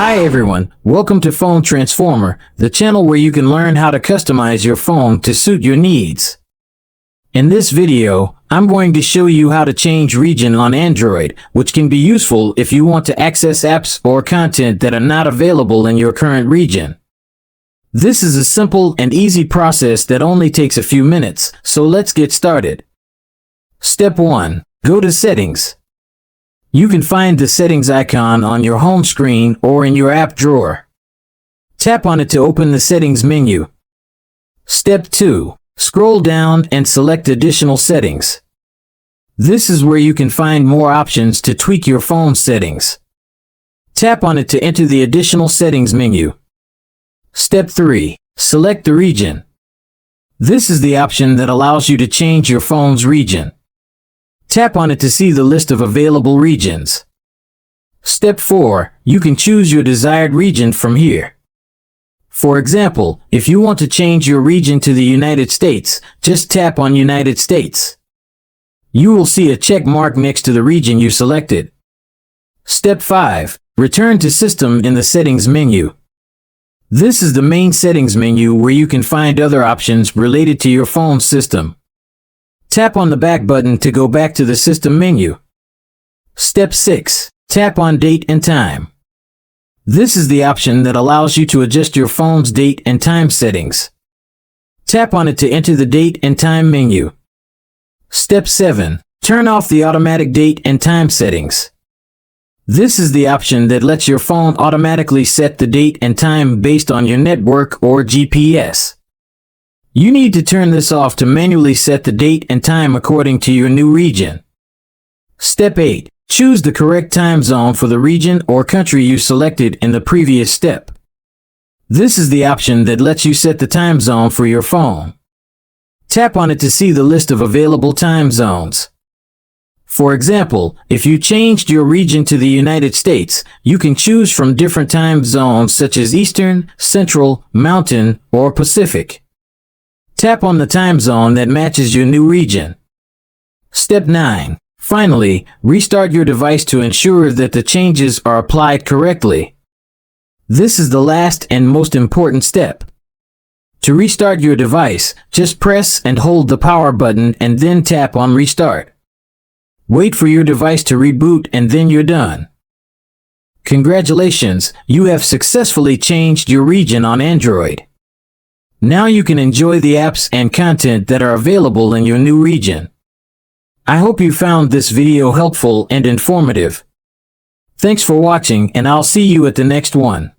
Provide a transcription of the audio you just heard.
Hi everyone, welcome to Phone Transformer, the channel where you can learn how to customize your phone to suit your needs. In this video, I'm going to show you how to change region on Android, which can be useful if you want to access apps or content that are not available in your current region. This is a simple and easy process that only takes a few minutes, so let's get started. Step 1. Go to Settings. You can find the settings icon on your home screen or in your app drawer. Tap on it to open the settings menu. Step 2. Scroll down and select additional settings. This is where you can find more options to tweak your phone settings. Tap on it to enter the additional settings menu. Step 3. Select the region. This is the option that allows you to change your phone's region. Tap on it to see the list of available regions. Step 4. You can choose your desired region from here. For example, if you want to change your region to the United States, just tap on United States. You will see a check mark next to the region you selected. Step 5. Return to System in the Settings menu. This is the main settings menu where you can find other options related to your phone system. Tap on the back button to go back to the system menu. Step 6. Tap on Date and Time. This is the option that allows you to adjust your phone's date and time settings. Tap on it to enter the Date and Time menu. Step 7. Turn off the automatic date and time settings. This is the option that lets your phone automatically set the date and time based on your network or GPS. You need to turn this off to manually set the date and time according to your new region. Step 8. Choose the correct time zone for the region or country you selected in the previous step. This is the option that lets you set the time zone for your phone. Tap on it to see the list of available time zones. For example, if you changed your region to the United States, you can choose from different time zones such as Eastern, Central, Mountain, or Pacific. Tap on the time zone that matches your new region. Step 9. Finally, restart your device to ensure that the changes are applied correctly. This is the last and most important step. To restart your device, just press and hold the power button and then tap on Restart. Wait for your device to reboot and then you're done. Congratulations, you have successfully changed your region on Android. Now you can enjoy the apps and content that are available in your new region. I hope you found this video helpful and informative. Thanks for watching and I'll see you at the next one.